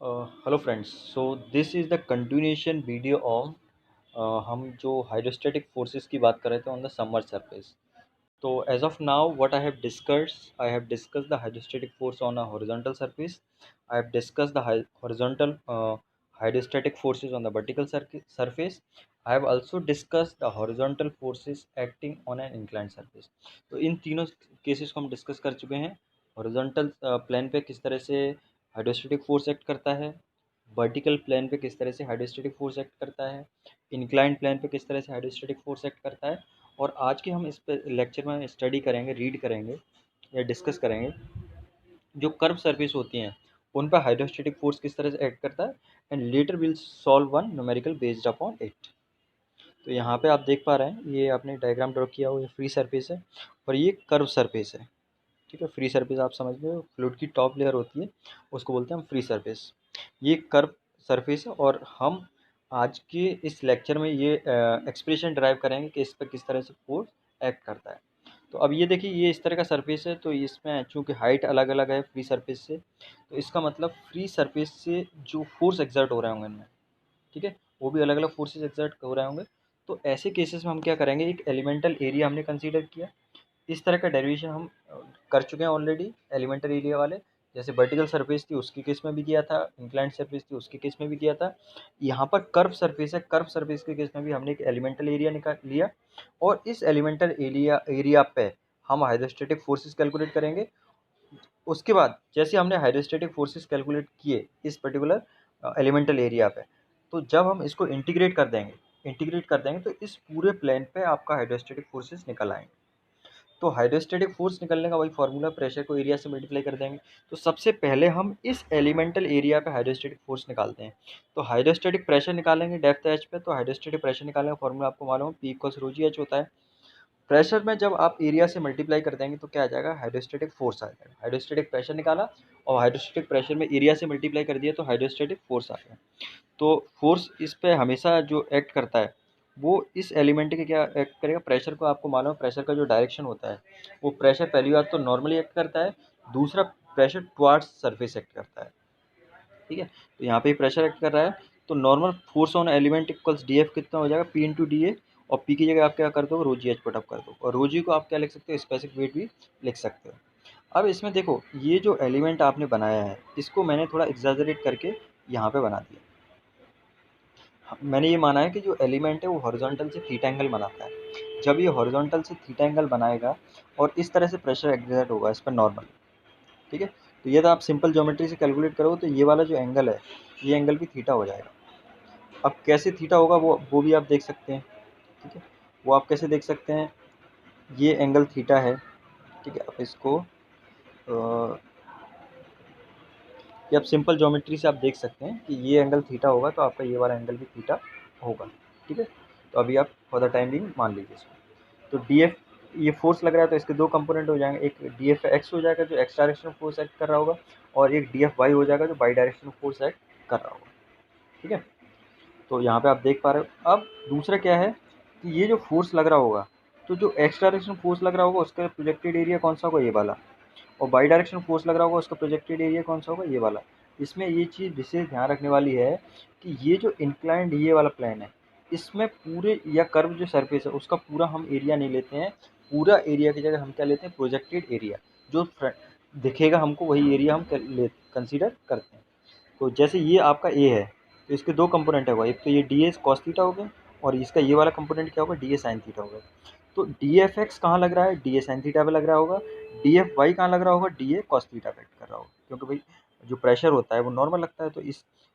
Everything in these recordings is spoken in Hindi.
Hello friends, so this is the continuation video on हम जो हाइड्रोस्टैटिक फोर्सेस की बात कर रहे थे ऑन द समर सरफेस। तो as of now what I have discuss the hydrostatic force on a horizontal surface. I have discuss the horizontal hydrostatic forces on the vertical surface. I have also discuss the horizontal forces acting on an inclined surface. तो इन तीनों केसेस को हम डिस्कस कर चुके हैं। हॉरिजॉन्टल प्लेन पे किस तरह से हाइड्रोस्टैटिक फोर्स एक्ट करता है, वर्टिकल प्लेन पे किस तरह से हाइड्रोस्टैटिक फोर्स एक्ट करता है, इंक्लाइंड प्लेन पे किस तरह से हाइड्रोस्टैटिक फोर्स एक्ट करता है। और आज के हम इस पे लेक्चर में स्टडी करेंगे, रीड करेंगे या डिस्कस करेंगे जो कर्व सरफेस होती हैं उन पर हाइड्रोस्टैटिक फोर्स किस तरह से एक्ट करता है। And later will solve one numerical based upon it. तो यहाँ पे आप देख पा रहे हैं, ये आपने डायग्राम ड्रॉ किया हुआ, ये फ्री सरफेस है और ये कर्व सरफेस है। ठीक है, फ्री सरफेस आप समझ लो, फ्लूइड की टॉप लेयर होती है, उसको बोलते हैं हम फ्री सरफेस। ये कर्व सरफेस है और हम आज के इस लेक्चर में ये एक्सप्रेशन ड्राइव करेंगे कि इस पर किस तरह से फोर्स एक्ट करता है। तो अब ये देखिए, ये इस तरह का सरफेस है, तो इसमें चूंकि हाइट अलग अलग है फ्री सरफेस से, तो इसका मतलब फ्री सरफेस से जो फोर्स एक्सर्ट हो रहे होंगे इनमें, ठीक है, वो भी अलग अलग फोर्सेस एक्सर्ट हो रहे होंगे। तो ऐसे केसेस में हम क्या करेंगे, एक एलिमेंटल एरिया हमने कंसीडर किया। इस तरह का डेरिवेशन हम कर चुके हैं ऑलरेडी एलिमेंटल एरिया वाले। जैसे वर्टिकल सरफेस थी उसके केस में भी किया था, इंक्लाइंड सरफेस थी उसके केस में भी किया था। यहाँ पर कर्व सरफेस है, कर्व सरफेस के केस में भी हमने एक एलिमेंटल एरिया निकाल लिया और इस एलिमेंटल एरिया एरिया पे हम हाइड्रोस्टैटिक फोर्सेस कैलकुलेट करेंगे। उसके बाद जैसे हमने हाइड्रोस्टैटिक फोर्सेस कैलकुलेट किए इस पर्टिकुलर एलिमेंटल एरिया पे, तो जब हम इसको इंटीग्रेट कर देंगे तो इस पूरे प्लेन पे आपका हाइड्रोस्टैटिक फोर्सेस निकल आएंगे। तो हाइड्रोस्टैटिक फोर्स निकलने का वही फार्मूला, प्रेशर को एरिया से मल्टीप्लाई कर देंगे। तो सबसे पहले हम इस एलिमेंटल एरिया पे हाइड्रोस्टैटिक फोर्स निकालते हैं। तो हाइड्रोस्टैटिक प्रेशर निकालेंगे डेप्थ एच पे, तो हाइड्रोस्टैटिक प्रेशर निकालने का फार्मूला आपको मालूम है, पी इक्वल्स रो जी एच होता है। प्रेशर में जब आप एरिया से मल्टीप्लाई कर देंगे तो क्या आ जाएगा, हाइड्रोस्टैटिक फोर्स आ जाएगा। हाइड्रोस्टैटिक प्रेशर निकाला और हाइड्रोस्टैटिक प्रेशर में एरिया से मल्टीप्लाई कर दिया तो हाइड्रोस्टैटिक फोर्स आ गया। तो फोर्स इस पे हमेशा जो एक्ट करता है वो इस एलिमेंट के क्या एक्ट करेगा, प्रेशर को आपको मालूम है, प्रेशर का जो डायरेक्शन होता है वो प्रेशर पहली बात तो नॉर्मली एक्ट करता है, दूसरा प्रेशर टुवार्ड्स सरफेस एक्ट करता है। ठीक है, तो यहाँ पे प्रेशर एक्ट कर रहा है, तो normal force on element equals D F कितना हो जाएगा, पी इंटू डी ए। और पी की जगह आप क्या कर दो, रो जी एच पुट अप कर दो, और रो जी को आप क्या लिख सकते हो, स्पेसिफिक वेट भी लिख सकते हो। अब इसमें देखो, ये जो एलिमेंट आपने बनाया है इसको मैंने थोड़ा एग्जैजरेट करके यहाँ पे बना दिया। मैंने ये माना है कि जो एलिमेंट है वो हॉरिजॉन्टल से थीटा एंगल बनाता है। जब ये हॉरिजॉन्टल से थीटा एंगल बनाएगा और इस तरह से प्रेशर एग्जर्ट होगा इस पर नॉर्मल, ठीक है, तो ये तो आप सिंपल ज्योमेट्री से कैलकुलेट करोगे तो ये वाला जो एंगल है ये एंगल भी थीटा हो जाएगा। अब कैसे थीटा होगा वो भी आप देख सकते हैं। ठीक है, वो आप कैसे देख सकते हैं, ये एंगल थीटा है। ठीक है, आप इसको ये आप सिंपल ज्योमेट्री से आप देख सकते हैं कि ये एंगल थीटा होगा तो आपका ये वाला एंगल भी थीटा होगा। ठीक है, तो अभी आप फॉर द टाइम बिंग मान लीजिए इसको। तो डी एफ, ये फोर्स लग रहा है तो इसके दो कंपोनेंट हो जाएंगे, एक डी एफ एक्स हो जाएगा जो एक्स डायरेक्शन फोर्स एक्ट कर रहा होगा, और एक डी एफ वाई हो जाएगा जो वाई डायरेक्शन फोर्स एक्ट कर रहा होगा। ठीक है, तो यहाँ पे आप देख पा रहे हो। अब दूसरा क्या है कि ये जो फोर्स लग रहा होगा, तो जो एक्स डायरेक्शन फोर्स लग रहा होगा उसका प्रोजेक्टेड एरिया कौन सा होगा, ये वाला। और बाई डायरेक्शन फोर्स लग रहा होगा उसका प्रोजेक्टेड एरिया कौन सा होगा, ये वाला। इसमें ये चीज़ विशेष ध्यान रखने वाली है कि ये जो इंक्लाइंड ये वाला प्लेन है, इसमें पूरे या कर्व जो सरफेस है उसका पूरा हम एरिया नहीं लेते हैं। पूरा एरिया की जगह हम क्या लेते हैं, प्रोजेक्टेड एरिया। जो दिखेगा हमको वही एरिया हम कंसीडर करते हैं। तो जैसे ये आपका ए है तो इसके दो कंपोनेंट होगा, एक तो ये डी ए कॉस थीटा हो गया और इसका ये वाला कंपोनेंट क्या होगा, डी ए साइन थीटा होगा। तो डी एफ एक्स कहाँ लग रहा है, डी ए साइन थीटा पे लग रहा होगा। डी एफ वाई कहाँ लग रहा होगा, डी ए कॉस थीटा पे कर रहा होगा, क्योंकि भाई जो प्रेशर होता है वो नॉर्मल लगता है। तो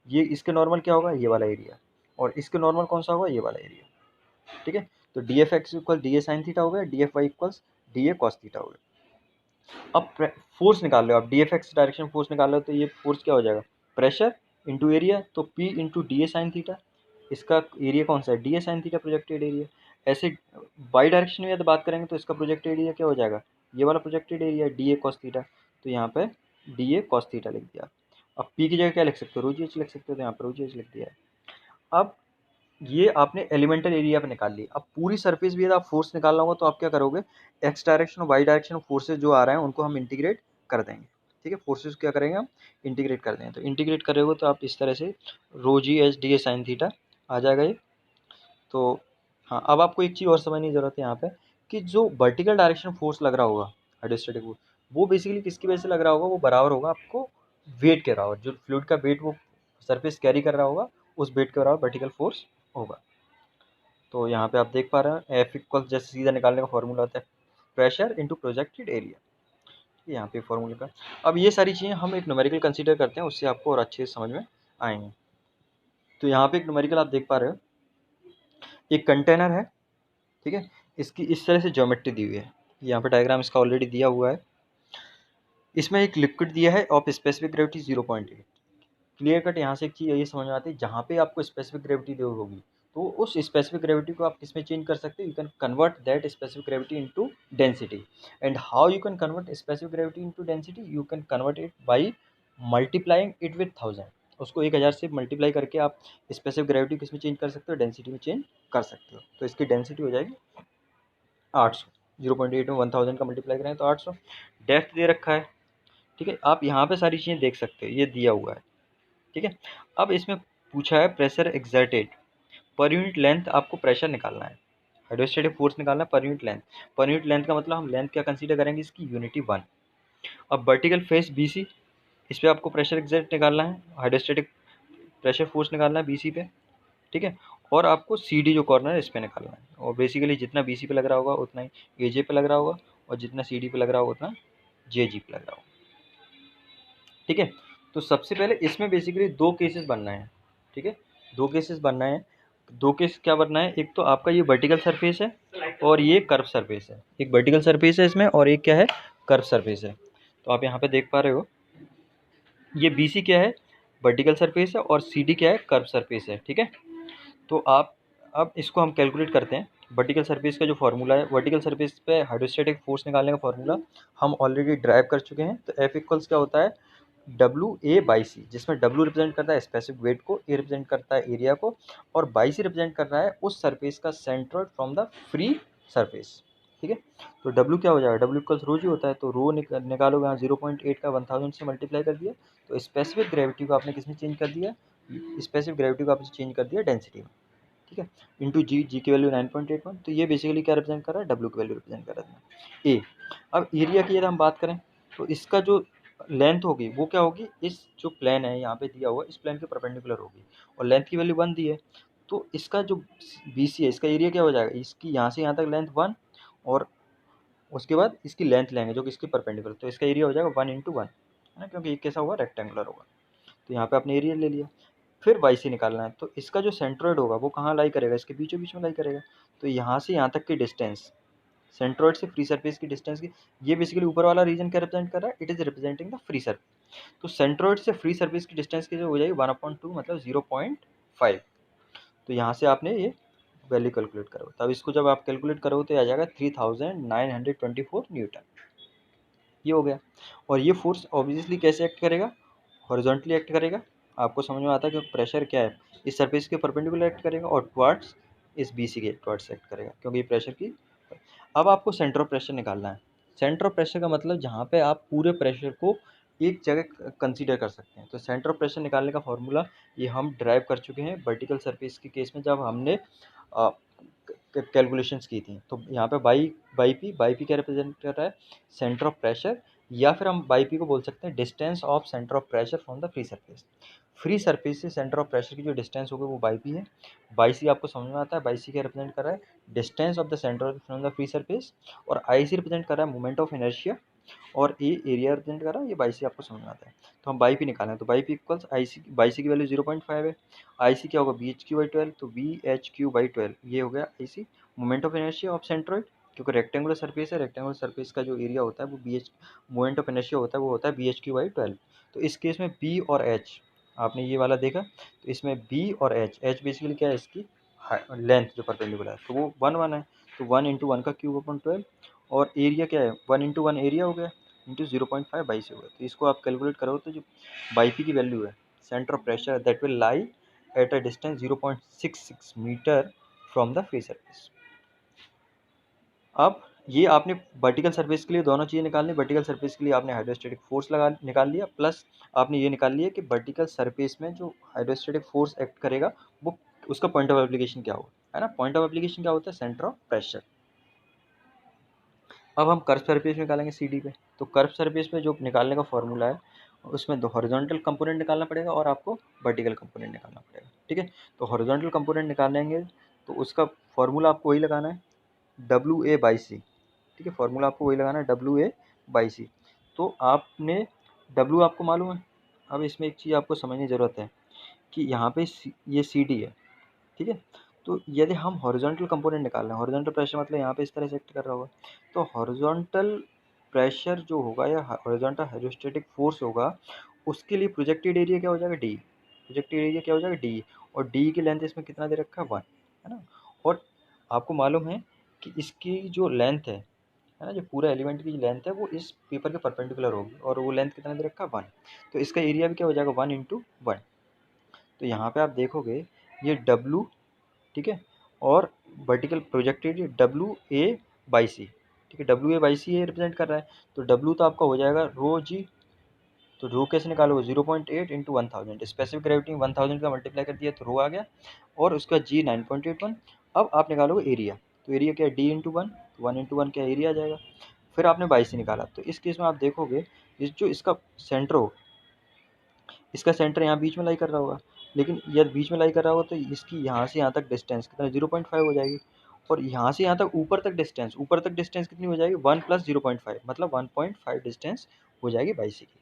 ये इसके नॉर्मल क्या होगा, ये वाला एरिया, और इसके नॉर्मल कौन सा होगा, ये वाला एरिया। ठीक है, तो D F X equal D A sine theta हो गया, D F Y equals D A cos theta हो गया। अब फोर्स निकाल लो आप, D F X direction force निकाल लो तो ये फोर्स क्या हो जाएगा, प्रेशर इंटू एरिया, तो P into D A sine theta. इसका एरिया कौन सा है, D A sine theta projected area. ऐसे वाई डायरेक्शन में यदि बात करेंगे तो इसका प्रोजेक्टेड एरिया क्या हो जाएगा, ये वाला projected area D A cos theta. तो यहाँ पे डी ए कॉस थीटा लिख दिया। अब पी की जगह क्या लिख सकते हो, रो जी एच लिख सकते हो, तो यहाँ पर रो जी एच लिख दिया है। अब ये आपने एलिमेंटल एरिया पे निकाल ली। अब पूरी सरफेस भी यदि आप फोर्स निकालना होगा तो आप क्या करोगे, एक्स डायरेक्शन और वाई डायरेक्शन फोर्सेज जो आ रहे हैं उनको हम इंटीग्रेट कर देंगे। ठीक है, फोर्सेस क्या करेंगे हम, इंटीग्रेट कर देंगे। तो इंटीग्रेट करेंगे तो आप इस तरह से rho G H D A sine theta आ जाएगा ये। तो हाँ, अब आपको एक चीज़ और समझने की ज़रूरत है यहाँ पे कि जो वर्टिकल डायरेक्शन फोर्स लग रहा होगा हाइड्रोस्टैटिक फोर्स, वो बेसिकली किसकी वजह से लग रहा होगा, वो बराबर होगा आपको वेट के बराबर, जो फ्लूइड का वेट वो सरफेस कैरी कर रहा होगा उस वेट के बराबर वर्टिकल फोर्स होगा। तो यहाँ पे आप देख पा रहे हैं एफ इक्वल, जैसे सीधा निकालने का फॉर्मूला होता है प्रेशर इंटू प्रोजेक्टेड एरिया, यहाँ पे फॉर्मूले का। अब ये सारी चीज़ें हम एक न्यूमेरिकल कंसीडर करते हैं, उससे आपको और अच्छे से समझ में आएंगे। तो यहाँ पे एक न्यूमेरिकल आप देख पा रहे हो, एक कंटेनर है, ठीक है, इसकी इस तरह से ज्योमेट्री दी हुई है, यहाँ पे डायग्राम इसका ऑलरेडी दिया हुआ है। इसमें एक लिक्विड दिया है of specific gravity 0.8। Clear cut यहाँ से एक चीज़ ये समझ में आती है, जहाँ पे आपको स्पेसिफिक ग्रेविटी दी होगी तो उस स्पेसिफिक ग्रेविटी को आप किस में चेंज कर सकते हो, you can convert that specific gravity into density. And how you can convert specific gravity into density, you can convert it by multiplying it with 1000। उसको 1000 से मल्टीप्लाई करके आप स्पेसिफिक ग्रेविटी किस में चेंज कर सकते हो, डेंसिटी में चेंज कर सकते हो। तो इसकी डेंसिटी हो जाएगी 800। 0.8 में 1000 का मल्टीप्लाई करें तो 800। डेप्थ दे रखा है, ठीक है, आप यहाँ पे सारी चीज़ें देख सकते हो, ये दिया हुआ है, ठीक है। अब इसमें पूछा है pressure exerted per unit length, आपको प्रेशर निकालना है, हाइड्रोस्टैटिक फोर्स निकालना है per unit length. Per unit length का मतलब हम लेंथ क्या कंसीडर करेंगे, इसकी यूनिटी 1। अब वर्टिकल फेस BC, इस पर आपको प्रेशर एक्सर्ट निकालना है, हाइड्रोस्टैटिक प्रेशर फोर्स निकालना है BC पे, ठीक है। और आपको CD जो कॉर्नर है इस पे निकालना है, और बेसिकली जितना BC पे लग रहा होगा उतना ही AJ पे लग रहा होगा, और जितना CD पे लग रहा होगा उतना JG पे लग रहा होगा, ठीक है। तो सबसे पहले इसमें बेसिकली दो केसेस बनना है, ठीक है, दो केसेस बनना है। दो केस क्या बनना है, एक तो आपका ये वर्टिकल सरफेस है और ये कर्व सरफेस है, एक वर्टिकल सरफेस है इसमें और एक क्या है, कर्व सरफेस है। तो आप यहाँ पे देख पा रहे हो ये BC क्या है, वर्टिकल सरफेस है, और CD क्या है, कर्व सरफेस है, ठीक है। तो आप अब इसको हम कैलकुलेट करते हैं। वर्टिकल सरफेस का जो फार्मूला है, वर्टिकल सरफेस पे हाइड्रोस्टैटिक फोर्स निकालने का फार्मूला हम ऑलरेडी ड्राइव कर चुके हैं। तो F इक्वल्स क्या होता है, WA/C, जिसमें W रिप्रेजेंट करता है स्पेसिफिक वेट को, A रिप्रेजेंट करता है एरिया को, और बाई सी रिप्रेजेंट कर रहा है उस सरफेस का centroid from the free surface, ठीक है। तो W क्या हो जाएगा, W इक्वल्स रो जी होता है, तो रो निकालोगे यहाँ 0.8 का 1000 से मल्टीप्लाई कर दिया, तो स्पेसिफिक ग्रेविटी को आपने किसमें चेंज कर दिया, स्पेसिफिक ग्रेविटी को आपने चेंज कर दिया डेंसिटी में, ठीक है, इंटू जी की वैल्यू 9.81। तो ये बेसिकली क्या रिप्रेजेंट कर रहा है, W की वैल्यू रिप्रेजेंट कर रहा है। ए, अब एरिया की यदि हम बात करें तो इसका जो लेंथ होगी वो क्या होगी, इस जो प्लेन है यहाँ पे दिया हुआ इस प्लेन के परपेंडिकुलर होगी, और लेंथ की वैल्यू 1 दी है। तो इसका जो BC है इसका एरिया क्या हो जाएगा, इसकी यहाँ से यहाँ तक लेंथ 1, और उसके बाद इसकी लेंथ लेंगे जो कि इसके परपेंडिकुलर, तो इसका एरिया हो जाएगा 1 × 1, है ना, क्योंकि ये कैसा होगा, रेक्टेंगुलर होगा। तो यहाँ पे आपने एरिया ले लिया। फिर YC निकालना है, तो इसका जो सेंट्रोइड होगा वो कहाँ लाई करेगा, इसके बीचों बीच में लाई करेगा। तो यहाँ से यहाँ तक की डिस्टेंस, सेंट्रोइड से फ्री सरफेस की डिस्टेंस की, ये बेसिकली ऊपर वाला रीजन क्या रिप्रेजेंट कर रहा है, it is representing the free surface. तो सेंट्रोइड से फ्री सरफेस की डिस्टेंस की जो हो जाएगी 1/2 मतलब 0.5। तो यहाँ से आपने ये वैल्यू कैलकुलेट करो, तब इसको जब आप कैलकुलेट करोगे तो आ जाएगा 3924 न्यूटन, ये हो गया। और ये फोर्स ऑब्वियसली कैसे एक्ट करेगा, हॉरिजॉन्टली एक्ट करेगा, आपको समझ में आता है कि प्रेशर क्या है, इस सरफेस के परपेंडिकुलर एक्ट करेगा, और टुवर्ड्स इस BC के टुवर्ड्स एक्ट करेगा, क्योंकि प्रेशर की। अब आपको सेंटर ऑफ प्रेशर निकालना है। सेंटर ऑफ प्रेशर का मतलब जहाँ पे आप पूरे प्रेशर को एक जगह कंसीडर कर सकते हैं। तो सेंटर ऑफ प्रेशर निकालने का फॉर्मूला ये हम ड्राइव कर चुके हैं वर्टिकल सरफेस के केस में, जब हमने कैलकुलेशंस की थी। तो यहाँ पे बाई पी क्या रिप्रेजेंट कर रहा है, सेंटर ऑफ प्रेशर, या फिर हम बाई पी को बोल सकते हैं distance of centre of pressure from the free surface. Free surface से सेंटर ऑफ प्रेशर की जो डिस्टेंस होगी वो बाई पी है। बाई सी आपको समझ में आता है, बाई सी क्या रिप्रेजेंट कर रहा है, distance of the centre from the free surface, और आई सी रिप्रेजेंट कर रहा है मोमेंट ऑफ इनर्शिया, और ए एरिया रिप्रेजेंट कर रहा है, ये बाई सी आपको समझ में आता है। तो हम बाई पी निकालें, तो by P equals I C, by C की वैल्यू 0.5 है, आई सी क्या होगा BHQ/12, तो BHQ/12 ये हो गया I C. Moment of inertia of centroid, क्योंकि रेक्टेंगुलर सरफेस है, रेक्टेंगुलर सरफेस का जो एरिया होता है वो BH, मोमेंट ऑफ इनर्शिया होता है वो होता है BHQ/12। तो इस केस में B और H आपने ये वाला देखा, तो इसमें B और H बेसिकली क्या है, इसकी लेंथ जो परपेंडिकुलर है, तो वो 1 है, तो 1 × 1 का क्यूब/12, और एरिया क्या है 1 × 1 एरिया हो गया, इंटू 0.5 बाई से हो गया। तो इसको आप कैलकुलेट करो तो जो बाई पी की वैल्यू है, centre of pressure that will lie at a distance 0.66 metre from the free surface. अब ये आपने वर्टिकल सरफेस के लिए दोनों चीज़ें निकालनी। वर्टिकल सरफेस के लिए आपने हाइड्रोस्टैटिक फोर्स लगा निकाल लिया, प्लस आपने ये निकाल लिया कि वर्टिकल सरफेस में जो हाइड्रोस्टैटिक फोर्स एक्ट करेगा वो उसका पॉइंट ऑफ एप्लीकेशन क्या होगा, है ना। पॉइंट ऑफ एप्लीकेशन क्या होता है, सेंटर ऑफ प्रेशर। अब हम कर्व सरफेस निकालेंगे सी डी पे। तो कर्व सरफेस पे जो निकालने का फॉर्मूला है उसमें दो हॉरिजॉन्टल कंपोनेंट निकालना पड़ेगा और आपको वर्टिकल कंपोनेंट निकालना पड़ेगा, ठीक है। तो हॉरिजॉन्टल कंपोनेंट निकालेंगे तो उसका फॉर्मूला आपको वही लगाना है, डब्ल्यू ए बाई सी, ठीक है। फॉर्मूला आपको वही लगाना है, डब्ल्यू ए बाई सी। तो आपने डब्ल्यू आपको मालूम है। अब इसमें एक चीज़ आपको समझने की ज़रूरत है कि यहाँ पे ये सी डी है, ठीक है। तो यदि हम हॉरिजॉन्टल कंपोनेंट निकाल रहे हैं, हॉरिजॉन्टल प्रेशर मतलब यहाँ पे इस तरह से एक्ट कर रहा होगा, तो हॉरिजॉन्टल प्रेशर जो होगा या हॉरिजॉन्टल हाइड्रोस्टैटिक फोर्स होगा उसके लिए प्रोजेक्टेड एरिया क्या हो जाएगा, डी। प्रोजेक्टेड एरिया क्या हो जाएगा, डी। और डी की लेंथ इसमें कितना दे रखा है, 1, है ना। और आपको मालूम है कि इसकी जो लेंथ है ना, जो पूरा एलिमेंट की लेंथ है वो इस पेपर के परपेंडिकुलर होगी और वो लेंथ कितना दे रखा है, 1। तो इसका एरिया भी क्या हो जाएगा, 1 × 1। तो यहाँ पे आप देखोगे ये डब्लू, ठीक है, और vertical projected W A by C, ठीक है। डब्ल्यू ए बाई सी ये रिप्रेजेंट कर रहा है। तो डब्ल्यू तो आपका हो जाएगा रो जी। तो रो कैसे निकालोगे, 0.8 × 1000। स्पेसिफिक ग्रेविटी 1000 का मल्टीप्लाई कर दिया तो रो आ गया, और उसका जी 9.81। अब आप निकालोगे एरिया। तो एरिया क्या है, डी इंटू 1। 1 × 1 क्या एरिया आ जाएगा। फिर आपने बाई सी निकाला। तो इस केस में आप देखोगे इस जो इसका सेंटर हो, इसका सेंटर यहाँ बीच में लाई कर रहा होगा। लेकिन यदि बीच में लाई कर रहा होगा तो इसकी यहाँ से यहाँ तक डिस्टेंस कितना, 0.5 हो जाएगी। और यहाँ से यहाँ तक ऊपर तक डिस्टेंस कितनी हो जाएगी, 1 + 0.5 मतलब 1.5 डिस्टेंस हो जाएगी बाई सी की।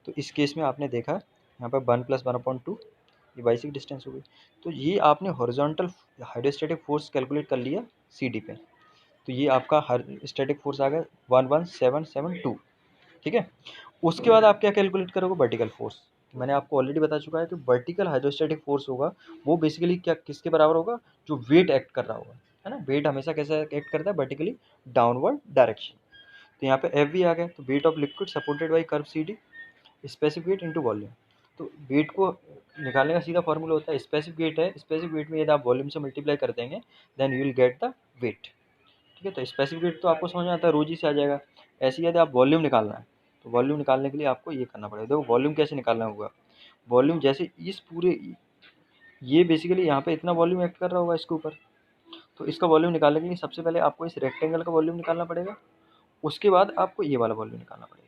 तो इस केस में आपने देखा यहाँ पर 1 + 1/2 ये बाई सी की डिस्टेंस हो गई। तो ये आपने हॉरिजॉन्टल हाइड्रोस्टैटिक फोर्स कैलकुलेट कर लिया सी डी पे। तो ये आपका हाइड्रोस्टैटिक फोर्स आ गया 11772, ठीक है। उसके बाद आप क्या कैलकुलेट करोगे, वर्टिकल फोर्स। मैंने आपको ऑलरेडी बता चुका है कि वर्टिकल हाइड्रोस्टैटिक फोर्स होगा वो बेसिकली क्या किसके बराबर होगा, जो वेट एक्ट कर रहा होगा, है ना। वेट हमेशा कैसे एक्ट करता है, वर्टिकली डाउनवर्ड डायरेक्शन। तो यहाँ पे एफ भी आ गया। तो weight of liquid supported by curve C D, specific weight into volume. तो वेट को निकालने का सीधा फॉर्मूला होता है, स्पेसिफिक वेट है, स्पेसिफिक वेट में यदि आप वॉल्यूम से मल्टीप्लाई कर देंगे then you will get the weight, ठीक है। तो स्पेसिफिक वेट तो आपको समझ में आता है, रोजी से आ जाएगा। ऐसे ही यदि आप वॉल्यूम निकालना है तो वॉल्यूम निकालने के लिए आपको ये करना पड़ेगा। देखो वॉल्यूम कैसे निकालना होगा, वॉल्यूम जैसे इस पूरे ये बेसिकली यहाँ पे इतना वॉल्यूम एक्ट कर रहा होगा इसके ऊपर। तो इसका वॉल्यूम निकालने के लिए सबसे पहले आपको इस रेक्टेंगल का वॉल्यूम निकालना पड़ेगा, उसके बाद आपको ये वाला वॉल्यूम निकालना पड़ेगा,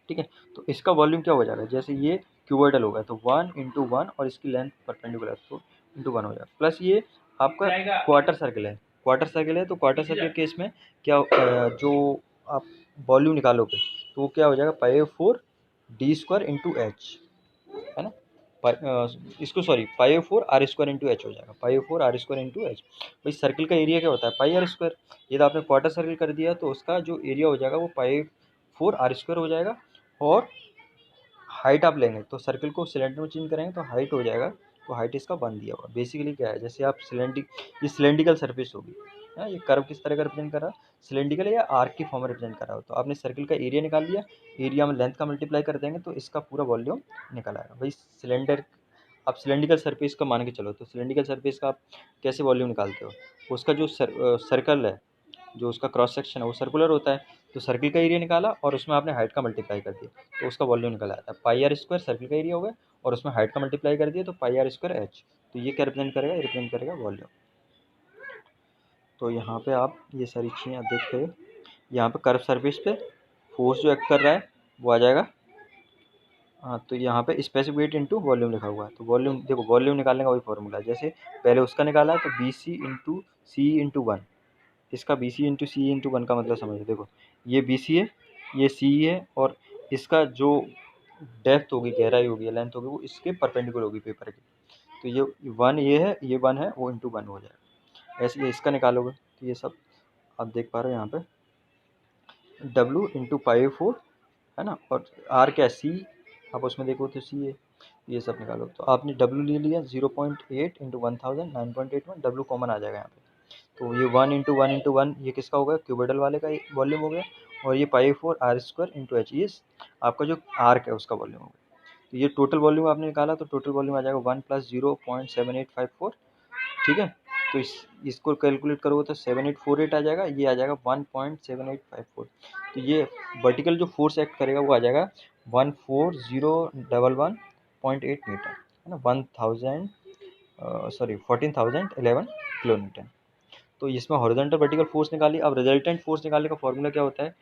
ठीक है। तो इसका वॉल्यूम क्या हो जाएगा, जैसे ये क्यूबॉइडल होगा तो 1 × 1 और इसकी लेंथ परपेंडिकुलर तो ×1 हो जाएगा, प्लस ये आपका क्वार्टर सर्कल है। क्वार्टर सर्कल है तो क्वार्टर सर्कल केस में क्या जो आप वॉल्यूम निकालोगे तो वो क्या हो जाएगा, π/4d² × h, है ना। इसको सॉरी π/4r² × h हो जाएगा, π/4r² × h। भाई सर्कल का एरिया क्या होता है, πr²। यदि आपने क्वार्टर सर्कल कर दिया तो उसका जो एरिया हो जाएगा वो π/4r² हो जाएगा। और हाइट आप लेंगे तो सर्कल को सिलेंडर में चेंज करेंगे तो हाइट हो जाएगा। तो हाइट इसका 1 दिया हुआ। बेसिकली क्या है, जैसे आप ये सिलेंड्रिकल सरफेस होगी, है ये कर्व किस तरह का रिप्रेजेंट कर रहा है, सिलेंड्रिकल या आर्क की फॉर्म में रिप्रेजेंट कर रहा हो। तो आपने सर्कल का एरिया निकाल लिया, एरिया में लेंथ का मल्टीप्लाई कर देंगे तो इसका पूरा वॉल्यूम निकल आएगा। भाई सिलेंडर आप सिलेंड्रिकल सरफेस का मान के चलो, तो सिलेंड्रिकल सरफेस का आप कैसे वॉल्यूम निकालते हो, उसका जो सर्कल है, जो उसका क्रॉस सेक्शन है वो सर्कुलर होता है। तो सर्कल का एरिया निकाला और उसमें आपने हाइट का मल्टीप्लाई कर दिया तो उसका वॉल्यूम निकल आता है। πr² सर्कल का एरिया हो गया और उसमें हाइट का मल्टीप्लाई कर दिया तो πr² h। तो ये क्या रिप्रेजेंट करेगा, रिप्रेजेंट करेगा वॉल्यूम। तो यहाँ पे आप ये सारी चीज़ें आप देखते हो, यहाँ पे कर्व सरफेस पे फोर्स जो एक्ट कर रहा है वो आ जाएगा। हाँ तो यहाँ पे स्पेसिफिक वेट इंटू वॉल्यूम लिखा हुआ है। तो वॉल्यूम देखो, वॉल्यूम निकालने का वही फॉर्मूला है, जैसे पहले उसका निकाला है तो BC × C × 1। इसका BC × C × 1 का मतलब समझो। देखो ये BC है, ये C है, और इसका जो डेप्थ होगी, गहराई होगी या लेंथ होगी वो इसके परपेंडिकुलर होगी पेपर के। तो ये 1 ये है, ये 1 है, वो ×1 हो जाएगा। ऐसे ये इसका निकालोगे तो ये सब आप देख पा रहे हो यहाँ पे W × π/4, है ना। और R क्या है, C। आप उसमें देखो तो C है। ये सब निकालो तो आपने W ले लिया 0.8 × 1000 9.81, W कॉमन आ जाएगा यहाँ पे। तो ये 1 × 1 × 1 ये किसका हो गया, क्यूबॉइडल वाले का वॉल्यूम हो गया। और ये π/4r² × h ये आपका जो आर्क है उसका वॉल्यूम हो गया। तो ये टोटल वॉल्यूम आपने निकाला तो टोटल वॉल्यूम आ जाएगा 1 + 0.7854, ठीक है। तो इसको कैलकुलेट करोगे तो 7848 आ जाएगा, ये आ जाएगा 1.7854। तो ये वर्टिकल जो फोर्स एक्ट करेगा वो आ जाएगा 14011.8 न्यूटन, है ना, 14,011 किलो न्यूटन। तो इसमें हॉरिजॉन्टल वर्टिकल फोर्स निकाली। अब रिजल्टेंट फोर्स निकालने का फॉर्मूला क्या होता है,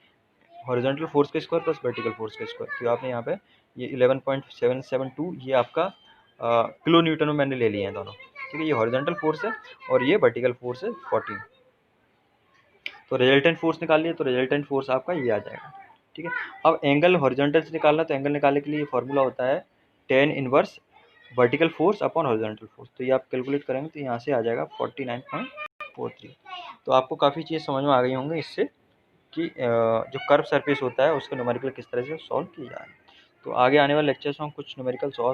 हॉरिजॉन्टल फोर्स का स्क्वायर प्लस वर्टिकल फोर्स का स्क्वायर। तो आपने यहाँ पे ये 11.772 ये आपका किलो न्यूटन में मैंने ले लिए हैं दोनों, ठीक है। ये हॉरिजॉन्टल फोर्स है और ये वर्टिकल फोर्स है 14। तो रिजल्टेंट फोर्स निकाल लिए, तो रिजल्टेंट फोर्स आपका ये आ जाएगा, ठीक है। अब एंगल हॉरिजॉन्टल से निकालना, तो एंगल निकालने के लिए ये फॉर्मूला होता है tan inverse vertical force upon horizontal force. तो ये आप कैलकुलेट करेंगे तो यहाँ से आ जाएगा 49.43। तो आपको काफ़ी चीज़ समझ में आ गई होंगी इससे कि जो कर्व सरफेस होता है उसको न्यूमेरिकल किस तरह से सॉल्व किया जाए। तो आगे आने वाले लेक्चर्स में हम कुछ न्यूमेरिकल सॉल्व